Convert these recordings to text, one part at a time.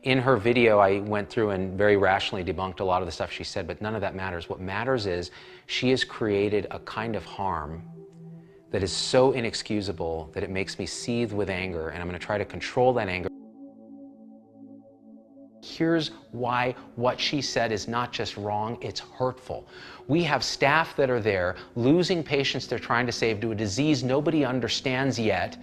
In her video, I went through and very rationally debunked a lot of the stuff she said, but none of that matters. What matters is she has created a kind of harm that is so inexcusable that it makes me seethe with anger, and I'm going to try to control that anger. Here's why what she said is not just wrong, it's hurtful. We have staff that are there losing patients they're trying to save to a disease nobody understands yet,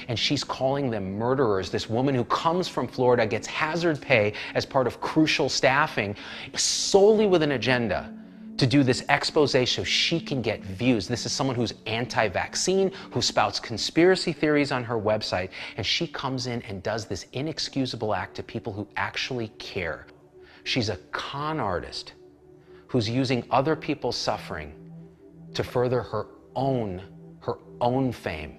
and she's calling them murderers. This woman who comes from Florida gets hazard pay as part of crucial staffing solely with an agenda to do this expose so she can get views. This is someone who's anti-vaccine, who spouts conspiracy theories on her website, and she comes in and does this inexcusable act to people who actually care. She's a con artist who's using other people's suffering to further her own fame.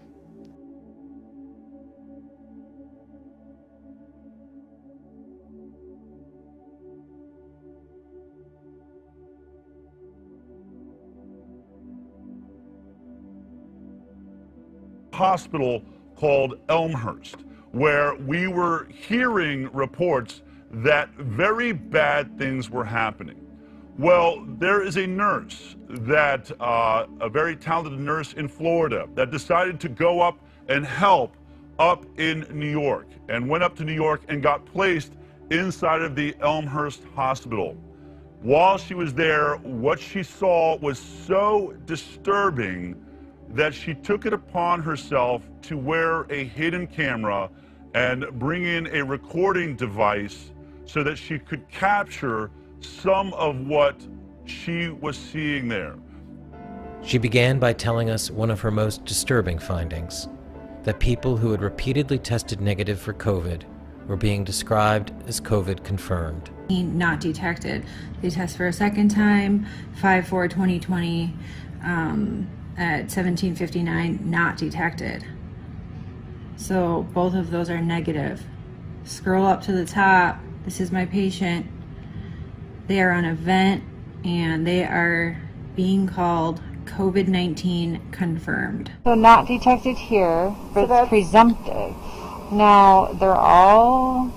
Hospital called Elmhurst, where we were hearing reports that very bad things were happening. Well, there is a nurse that, a very talented nurse in Florida, that decided to go up and help up in New York, and went up to New York and got placed inside of the Elmhurst Hospital. While she was there, what she saw was so disturbing that she took it upon herself to wear a hidden camera and bring in a recording device so that she could capture some of what she was seeing there. She began by telling us one of her most disturbing findings, that people who had repeatedly tested negative for COVID were being described as COVID confirmed. Not detected. They test for a second time, 5/4/2020, at 17:59, not detected. So both of those are negative. Scroll up to the top. This is my patient. They are on a vent and they are being called COVID-19 confirmed. So not detected here, but it's presumptive. Now they're all...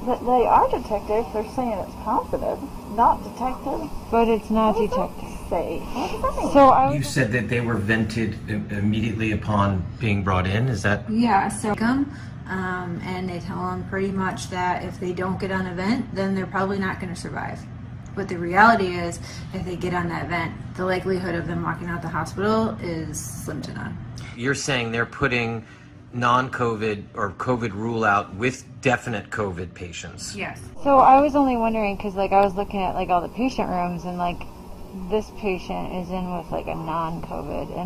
They are detected. They're saying it's positive. Not detected. But it's not What does detected. that say? What does that mean? So You said that they were vented immediately upon being brought in, is that? Yeah, so come, and they tell them pretty much that if they don't get on a vent, then they're probably not going to survive. But the reality is, if they get on that vent, the likelihood of them walking out the hospital is slim to none. You're saying they're putting non-COVID or COVID rule out with definite COVID patients? Yes. So I was only wondering, because like I was looking at like all the patient rooms, and like this patient is in with like a non-COVID. I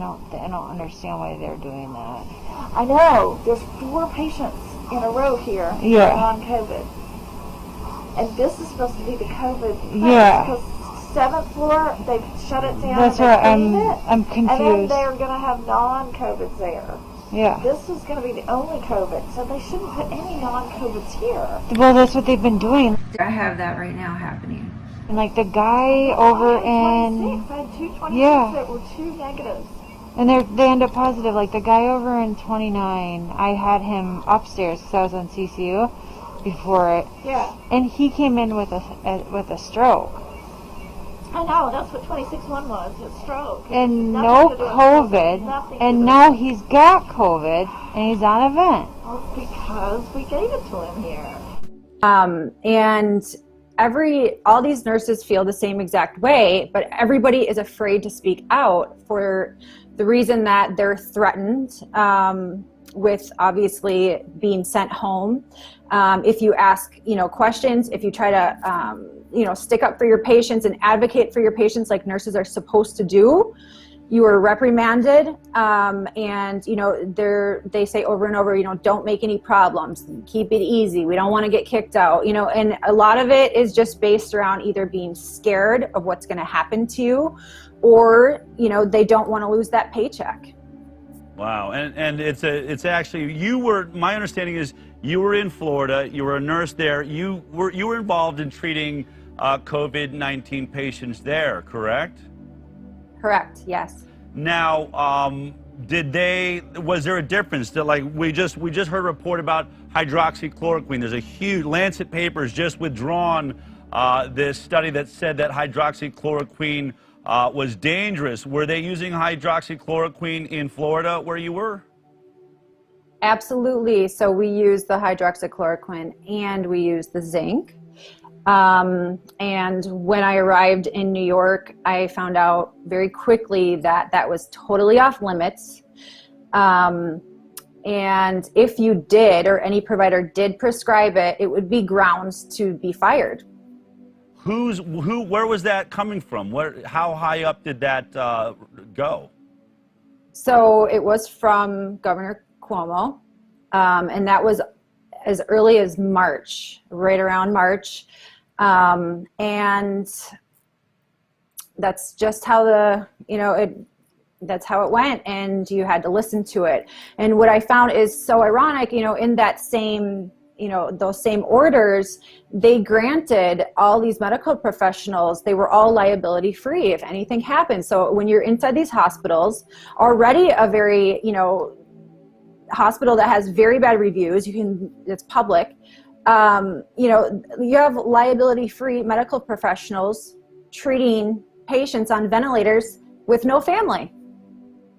don't understand why they're doing that. I know. There's 4 patients in a row here Yeah. on COVID. And this is supposed to be the COVID place, Yeah. because 7th floor, they've shut it down. That's and right. they've cleaned it. I'm And then confused. they're going to have non-COVIDs there. Yeah. This is going to be the only COVID, so they shouldn't put any non-COVIDs here. Well, that's what they've been doing. I have that right now happening. And like the guy over in... I had 226 Yeah. that were 2 negatives. And they end up positive. Like the guy over in 29, I had him upstairs because I was on CCU before it. Yeah. And he came in with a stroke. I know, that's what 26-1 was, a stroke. And Nothing no to do with COVID. Nothing to And do now with- he's got COVID and he's on a vent. Well, because we gave it to him here. And all these nurses feel the same exact way, but everybody is afraid to speak out for the reason that they're threatened with obviously being sent home. If you ask, questions, if you try to, stick up for your patients and advocate for your patients like nurses are supposed to do, you are reprimanded. And, they say over and over, don't make any problems, keep it easy. We don't want to get kicked out, and a lot of it is just based around either being scared of what's going to happen to you, or, they don't want to lose that paycheck. Wow, and it's actually, my understanding is you were in Florida, you were a nurse there, you were involved in treating COVID-19 patients there, correct? Correct, yes. Now, was there a difference that, like, we just heard a report about hydroxychloroquine. There's a huge, Lancet papers just withdrawn this study that said that hydroxychloroquine was dangerous. Were they using hydroxychloroquine in Florida where you were? Absolutely. So we use the hydroxychloroquine and we use the zinc. And when I arrived in New York, I found out very quickly that that was totally off limits. And if you did, or any provider did prescribe it, it would be grounds to be fired. Where was that coming from? How high up did that go? So it was from Governor Cuomo, and that was as early as March, right around March. And that's just how that's how it went, and you had to listen to it. And what I found is so ironic, in that same, those same orders, they granted all these medical professionals, they were all liability free if anything happened. So when you're inside these hospitals, already a very, hospital that has very bad reviews, it's public, you have liability-free medical professionals treating patients on ventilators with no family.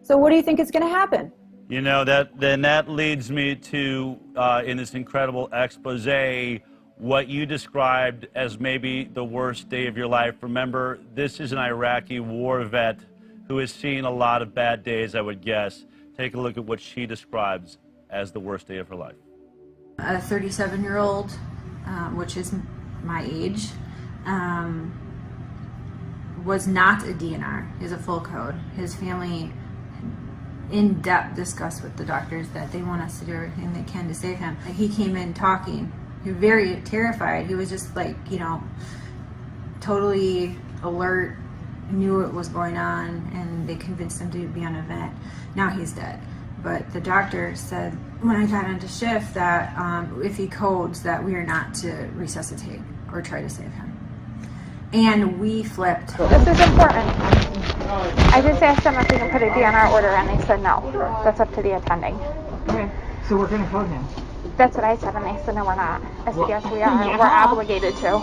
So what do you think is going to happen? That leads me to, in this incredible expose, what you described as maybe the worst day of your life. Remember, this is an Iraqi war vet who has seen a lot of bad days, I would guess. Take a look at what she describes as the worst day of her life. A 37-year-old, which is my age, was not a DNR. He's a full code. His family in-depth discussed with the doctors that they want us to do everything they can to save him. He came in talking. He was very terrified. He was just like, totally alert, knew what was going on, and they convinced him to be on a vent. Now he's dead. But the doctor said when I got into shift that if he codes, that we are not to resuscitate or try to save him. And we flipped. This is important. I just asked them if we can put a DNR order and they said no. That's up to the attending. Okay, so we're going to code him. That's what I said, and they said no, we're not. I said yes, we are. Yeah. We're obligated to.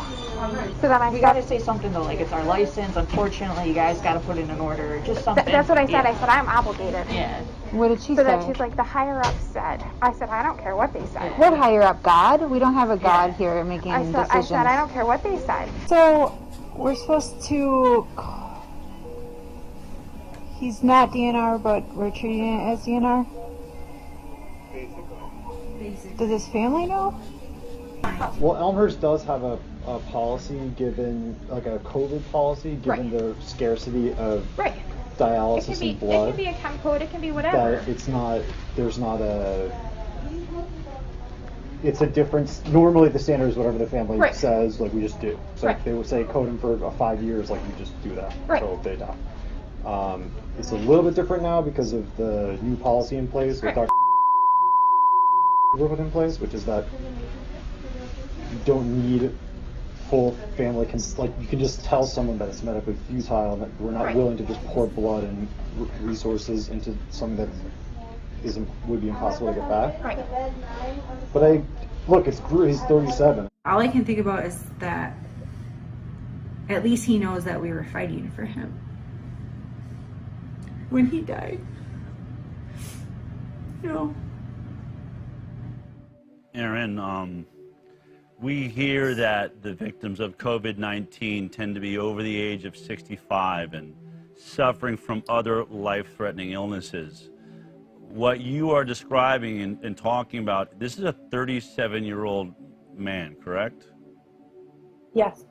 So then you got to say something though, like it's our license. Unfortunately, you guys got to put in an order, just something. That's what I said. I said I'm obligated. Yeah. What did she say? So then she's like, the higher up said. I said, I don't care what they said. What higher up? God? We don't have a God here making decisions. I said I don't care what they said. So we're supposed to. He's not DNR, but we're treating it as DNR. Basically. Does his family know? Well, Elmhurst does have a policy, given like a COVID policy, given the scarcity of dialysis and blood. It can be a chem code, it can be whatever. That it's not, it's a difference. Normally the standard is whatever the family says, like we just do. So if they would say code him for 5 years, like we just do that until they die. It's a little bit different now because of the new policy in place with Dr. in place, which is that you don't need full family, you can just tell someone that it's medically futile and that we're not willing to just pour blood and resources into something that would be impossible to get back. But look, he's 37. All I can think about is that at least he knows that we were fighting for him when he died. Aaron, we hear that the victims of COVID-19 tend to be over the age of 65 and suffering from other life-threatening illnesses. What you are describing and talking about, this is a 37-year-old man, correct? Yes.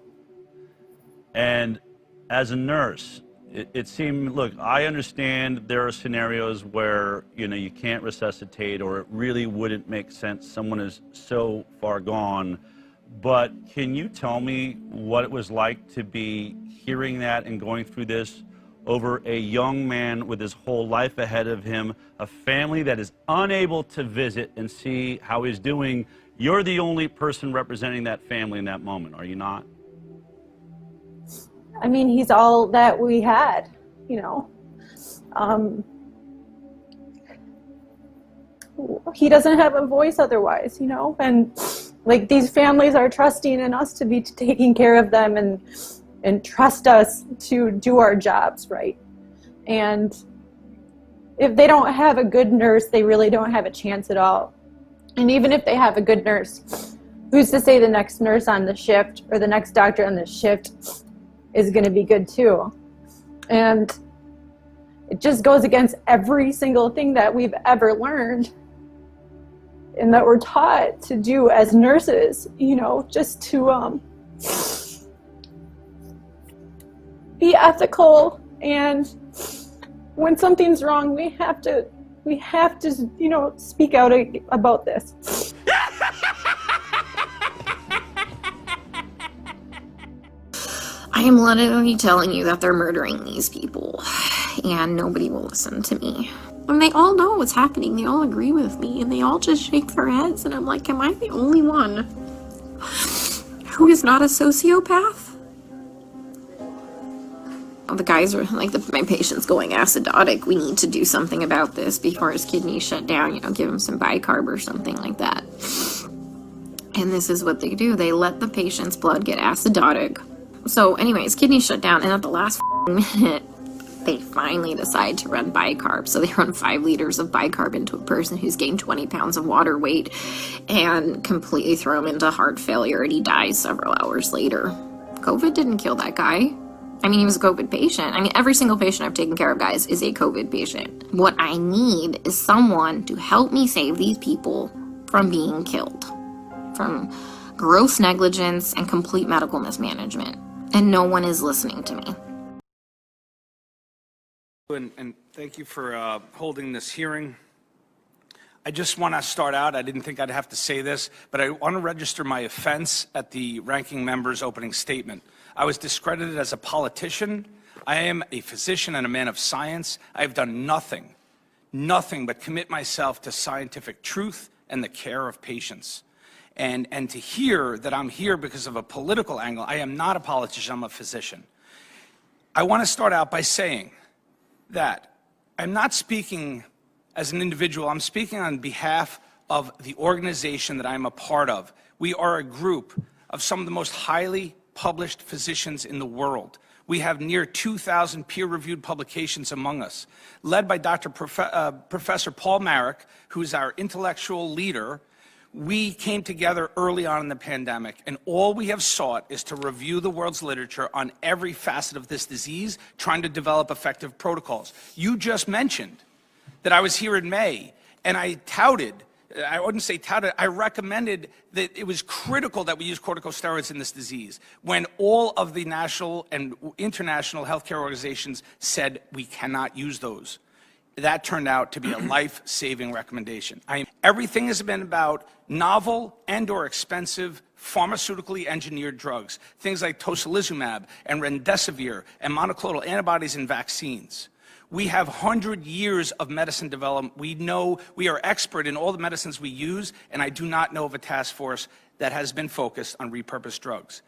And as a nurse, it seemed, look, I understand there are scenarios where, you can't resuscitate or it really wouldn't make sense. Someone is so far gone. But can you tell me what it was like to be hearing that and going through this over a young man with his whole life ahead of him, a family that is unable to visit and see how he's doing? You're the only person representing that family in that moment, are you not? I mean, he's all that we had, he doesn't have a voice otherwise, you know? And like these families are trusting in us to be taking care of them and trust us to do our jobs right. And if they don't have a good nurse, they really don't have a chance at all. And even if they have a good nurse, who's to say the next nurse on the shift or the next doctor on the shift is going to be good too? And it just goes against every single thing that we've ever learned and that we're taught to do as nurses, you know, just to be ethical. And when something's wrong, we have to, you know, speak out about this. I am literally telling you that they're murdering these people, and nobody will listen to me. And they all know what's happening. They all agree with me, and they all just shake their heads, and I'm like, am I the only one who is not a sociopath? The guys are like, my patient's going acidotic. We need to do something about this before his kidneys shut down, you know, give him some bicarb or something like that. And this is what they do. They let the patient's blood get acidotic. So anyways, kidneys shut down, and at the last minute, they finally decide to run bicarb. So they run 5 liters of bicarb into a person who's gained 20 pounds of water weight and completely throw him into heart failure, and he dies several hours later. COVID didn't kill that guy. I mean, he was a COVID patient. I mean, every single patient I've taken care of, guys, is a COVID patient. What I need is someone to help me save these people from being killed, from gross negligence and complete medical mismanagement. And no one is listening to me. And thank you for holding this hearing. I just want to start out, I didn't think I'd have to say this, but I want to register my offense at the ranking member's opening statement. I was discredited as a politician. I am a physician and a man of science. I have done nothing but commit myself to scientific truth and the care of patients. And to hear that I'm here because of a political angle, I am not a politician, I'm a physician. I want to start out by saying that I'm not speaking as an individual, I'm speaking on behalf of the organization that I'm a part of. We are a group of some of the most highly published physicians in the world. We have near 2,000 peer-reviewed publications among us, led by Professor Paul Marik, who's our intellectual leader. We came together early on in the pandemic, and all we have sought is to review the world's literature on every facet of this disease, trying to develop effective protocols. You just mentioned that I was here in May, and I touted, I wouldn't say touted, I recommended that it was critical that we use corticosteroids in this disease, when all of the national and international healthcare organizations said we cannot use those. That turned out to be a life-saving recommendation. Everything has been about novel and/or expensive pharmaceutically engineered drugs, things like tocilizumab and remdesivir and monoclonal antibodies and vaccines. We have 100 years of medicine development. We know we are expert in all the medicines we use, and I do not know of a task force that has been focused on repurposed drugs.